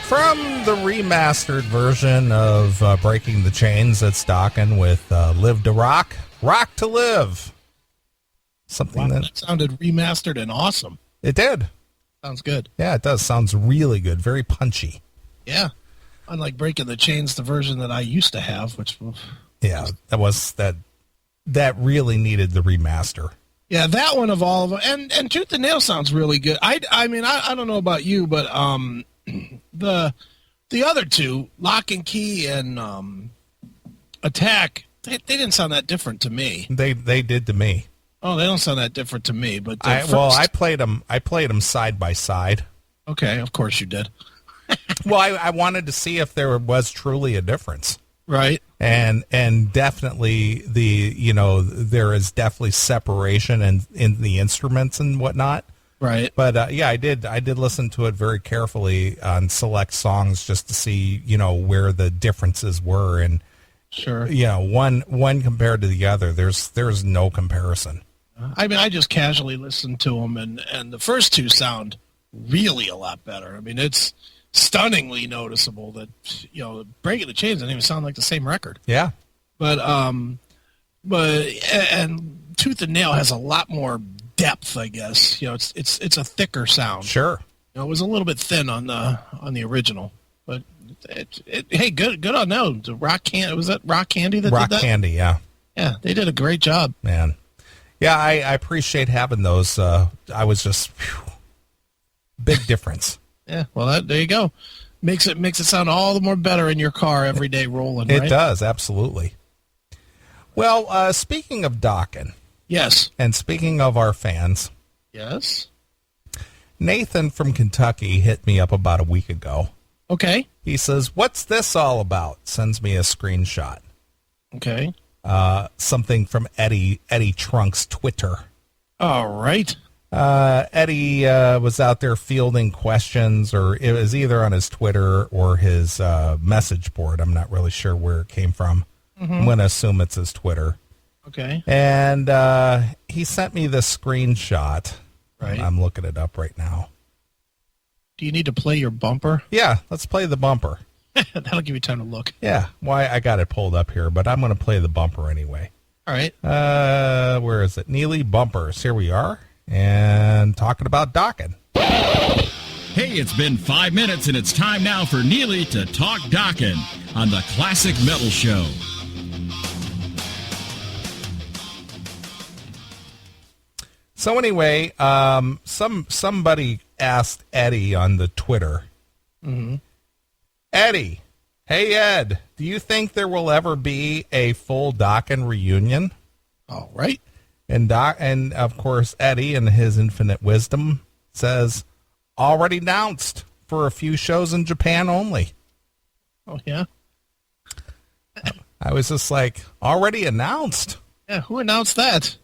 From the remastered version of Breaking the Chains, that's Dokken with Live to Rock, Rock to Live. Something that sounded remastered and awesome. It did. Sounds good. Yeah, it does. Sounds really good. Very punchy. Yeah. Unlike Breaking the Chains, the version that I used to have, which... Yeah, that really needed the remaster. Yeah, that one of all of them. And Tooth and Nail sounds really good. I mean, I don't know about you, but the other two, Lock and Key and Attack, they didn't sound that different to me. They did to me. Oh, they don't sound that different to me. But I played them side by side. Okay, of course you did. Well, I wanted to see if there was truly a difference. Right. And definitely there is definitely separation in the instruments and whatnot. Right. But yeah, I did listen to it very carefully on select songs just to see, where the differences were. And sure. One compared to the other, there's no comparison. I mean, I just casually listened to them and the first two sound really a lot better. I mean, it's stunningly noticeable that, Breaking the Chains doesn't even sound like the same record. Yeah. But Tooth and Nail has a lot more depth, I guess. It's a thicker sound. Sure. It was a little bit thin on the original, but hey, good on them. Was that Rock Candy that did that? Rock Candy, yeah. Yeah, they did a great job. Man. Yeah, I appreciate having those. I was just big difference. Yeah, well, there you go. Makes it sound all the more better in your car every day rolling, right? It does, absolutely. Well, speaking of Dokken. Yes. And speaking of our fans. Yes. Nathan from Kentucky hit me up about a week ago. Okay. He says, "What's this all about?" Sends me a screenshot. Okay. Something from Eddie Trunk's Twitter. All right. Eddie was out there fielding questions, or it was either on his Twitter or his message board. I'm not really sure where it came from. Mm-hmm. I'm going to assume it's his Twitter. Okay. And he sent me this screenshot. Right. I'm looking it up right now. Do you need to play your bumper? Yeah, let's play the bumper. That'll give you time to look. Yeah, I got it pulled up here, but I'm going to play the bumper anyway. All right. Where is it? Neeley Bumpers. Here we are. And talking about Dokken. Hey, it's been 5 minutes, and it's time now for Neeley to talk Dokken on the Classic Metal Show. So anyway, somebody asked Eddie on the Twitter. Mm-hmm. Eddie, hey Ed, do you think there will ever be a full Dokken reunion? All right. And of course, Eddie, in his infinite wisdom, says, already announced for a few shows in Japan only. Oh, yeah? I was just like, already announced? Yeah, who announced that?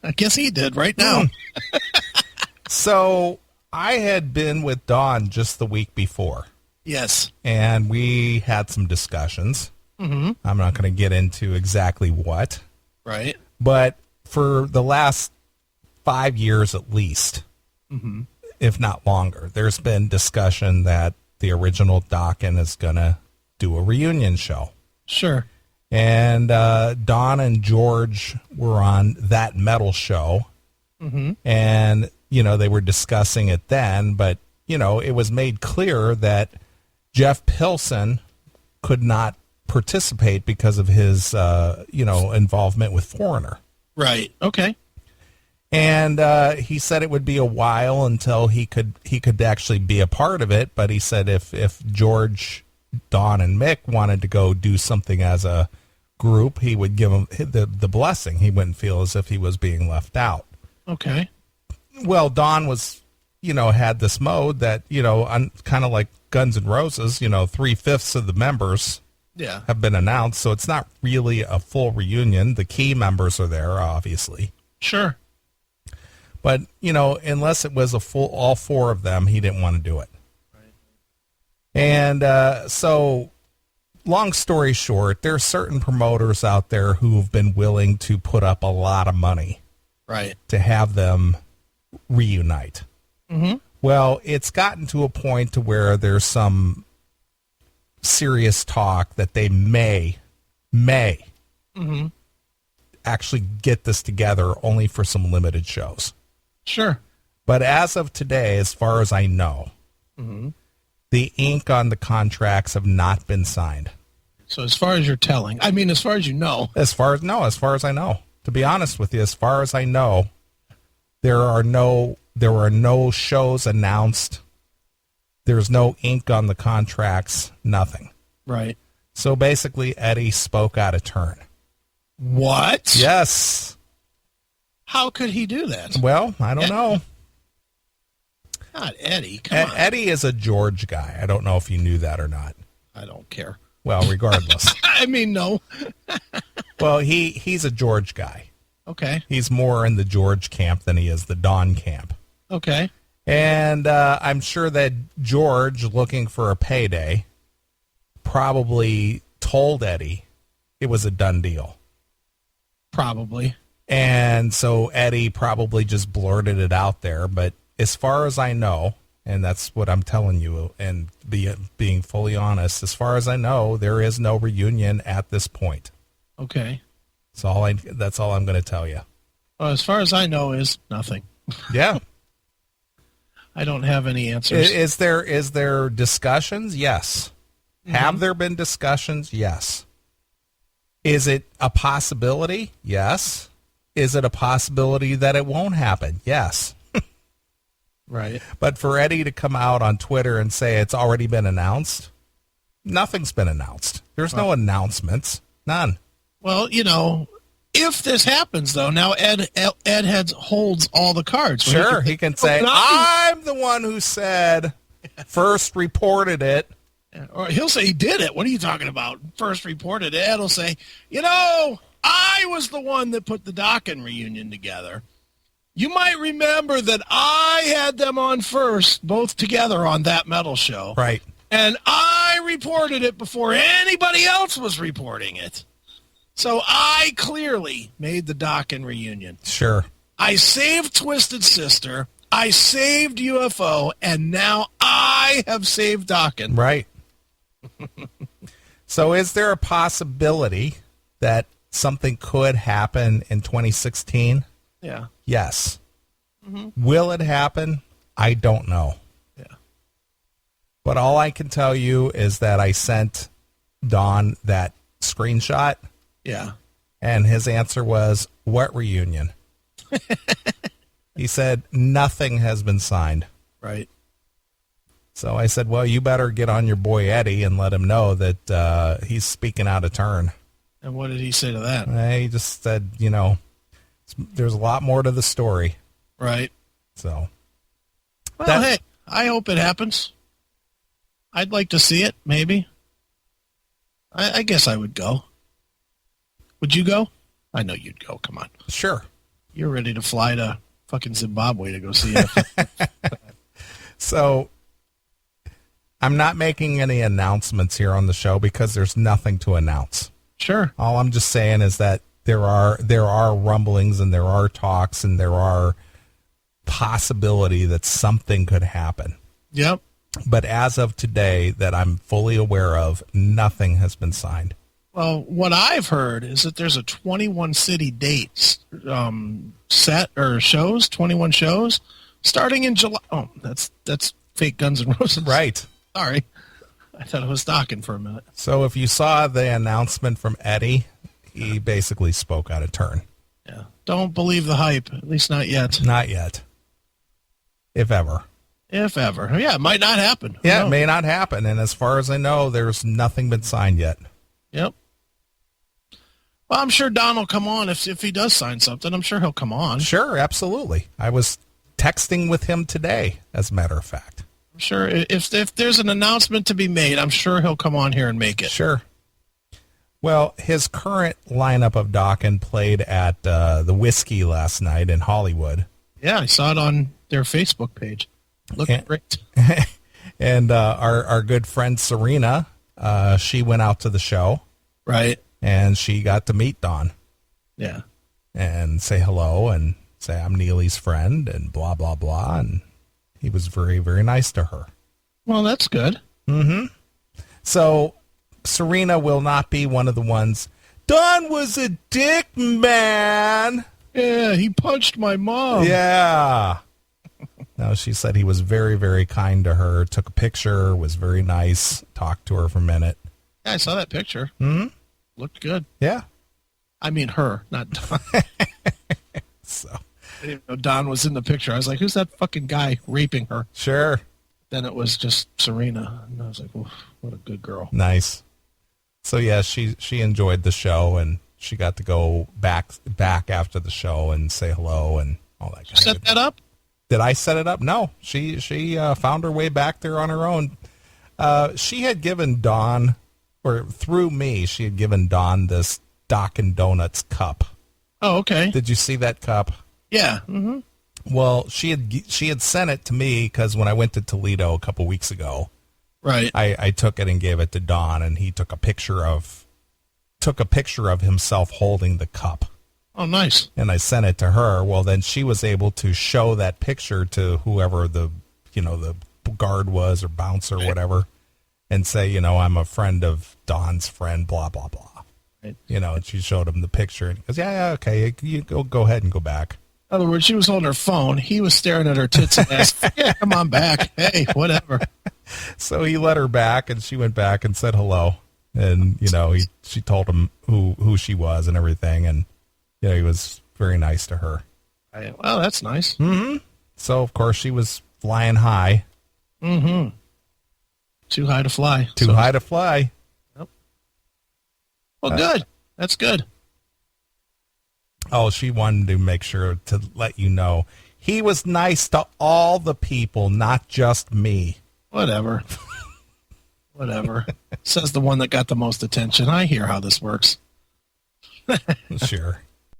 I guess he did right now. So I had been with Dawn just the week before. Yes. And we had some discussions. Mm-hmm. I'm not going to get into exactly what. Right. But for the last 5 years at least, mm-hmm. if not longer, there's been discussion that the original Dokken is going to do a reunion show. Sure. And Don and George were on That Metal show. Mm-hmm. And, they were discussing it then, but, it was made clear that Jeff Pilson could not participate because of his, involvement with Foreigner. Right. Okay. And he said it would be a while until he could actually be a part of it. But he said if George, Don, and Mick wanted to go do something as a group, he would give him the blessing. He wouldn't feel as if he was being left out. Okay. Well, Don was, had this mode that, kind of like Guns N' Roses, 3/5 of the members have been announced. So it's not really a full reunion. The key members are there, obviously. Sure. But, unless it was all four of them, he didn't want to do it. Right. And so, long story short, there are certain promoters out there who've been willing to put up a lot of money to have them reunite. Mm-hmm. Well, it's gotten to a point to where there's some serious talk that they may actually get this together only for some limited shows. Sure. But as of today, as far as I know, the ink on the contracts have not been signed. So as far as you're telling, I mean, as far as you know. As far as I know. To be honest with you, as far as I know, there were no shows announced. There's no ink on the contracts, nothing. Right. So basically, Eddie spoke out of turn. What? Yes. How could he do that? Well, I don't know. Not Eddie. Come on. Eddie is a George guy. I don't know if you knew that or not. I don't care. Well, regardless. I mean, no. Well, he's a George guy. Okay. He's more in the George camp than he is the Don camp. Okay. And I'm sure that George, looking for a payday, probably told Eddie it was a done deal. Probably. And so Eddie probably just blurted it out there. But as far as I know, and that's what I'm telling you, and being fully honest, as far as I know, there is no reunion at this point. Okay. That's all I'm going to tell you. Well, as far as I know, is nothing. Yeah. I don't have any answers. Is there discussions? Yes. Have there been discussions? Yes. Is it a possibility? Yes. Is it a possibility that it won't happen? Yes. Right. But for Eddie to come out on Twitter and say it's already been announced, nothing's been announced. There's no announcements. None. Well, if this happens, though, now Ed holds all the cards. Sure, he can say, I'm the one who said, first reported it. Or he'll say he did it. What are you talking about? First reported it. Ed will say, I was the one that put the Dokken reunion together. You might remember that I had them on first, both together on That Metal Show. Right. And I reported it before anybody else was reporting it. So I clearly made the Dokken reunion. Sure. I saved Twisted Sister. I saved UFO. And now I have saved Dokken. Right. So is there a possibility that something could happen in 2016? Yeah. Yes. Will it happen? I don't know. Yeah. But all I can tell you is that I sent Don that screenshot. Yeah. And his answer was, what reunion? He said, nothing has been signed. Right. So I said, well, you better get on your boy Eddie and let him know that he's speaking out of turn. And what did he say to that? He just said, there's a lot more to the story. Right. So. Well, hey, I hope it happens. I'd like to see it, maybe. I guess I would go. Would you go? I know you'd go. Come on. Sure. You're ready to fly to fucking Zimbabwe to go see it. So I'm not making any announcements here on the show because there's nothing to announce. Sure. All I'm just saying is that there are rumblings and there are talks and there are possibility that something could happen. Yep. But as of today that I'm fully aware of, nothing has been signed. Well, what I've heard is that there's a 21 city dates set or shows, 21 shows, starting in July. Oh, that's fake Guns N' Roses. Right. Sorry. I thought it was Dokken for a minute. So if you saw the announcement from Eddie, he basically spoke out of turn. Yeah. Don't believe the hype, at least not yet. Not yet. If ever. If ever. Yeah, it might not happen. Yeah, it may not happen. And as far as I know, there's nothing been signed yet. Yep. Well, I'm sure Don will come on if he does sign something. I'm sure he'll come on. Sure, absolutely. I was texting with him today, as a matter of fact. I'm sure if there's an announcement to be made, I'm sure he'll come on here and make it. Sure. Well, his current lineup of Dokken played at the Whiskey last night in Hollywood. Yeah, I saw it on their Facebook page. Looked great. And our good friend Serena, she went out to the show. Right. And she got to meet Don. Yeah. And say hello and say, I'm Neeley's friend and blah, blah, blah. And he was very, very nice to her. Well, that's good. Mm-hmm. So Serena will not be one of the ones. Don was a dick, man. Yeah, he punched my mom. Yeah. No, she said he was very, very kind to her. Took a picture, was very nice, talked to her for a minute. Yeah, I saw that picture. Mm-hmm. Looked good. Yeah. I mean her, not Don. So I didn't know Don was in the picture. I was like, who's that fucking guy raping her? sure. Then it was just Serena. And I was like, oof, what a good girl. Nice. So yeah, she enjoyed the show, and she got to go back after the show and say hello and all that kind of Set that up? Did I set it up? No. She found her way back there on her own. She had given Dawn, or through me, she had given Dawn this Dokken Donuts cup. Oh, okay. Did you see that cup? Yeah. Mm-hmm. Well, she had sent it to me because when I went to Toledo a couple weeks ago, Right. I took it and gave it to Don, and he took a picture of himself holding the cup. Oh, nice. And I sent it to her. Well, then she was able to show that picture to whoever the guard was or bouncer or whatever, and say, I'm a friend of Don's friend, blah, blah, blah. Right. And she showed him the picture, and he goes, yeah, okay, you go ahead and go back. In other words, she was holding her phone. He was staring at her tits and asked, yeah, come on back. Hey, whatever. So he let her back, and she went back and said hello. And, she told him who she was and everything, and, he was very nice to her. Well, that's nice. Mm-hmm. So, of course, she was flying high. Mm-hmm. Too high to fly. Too high to fly. Yep. Well, good. That's good. Oh, she wanted to make sure to let you know he was nice to all the people, not just me. Whatever. Says the one that got the most attention. I hear how this works. Sure.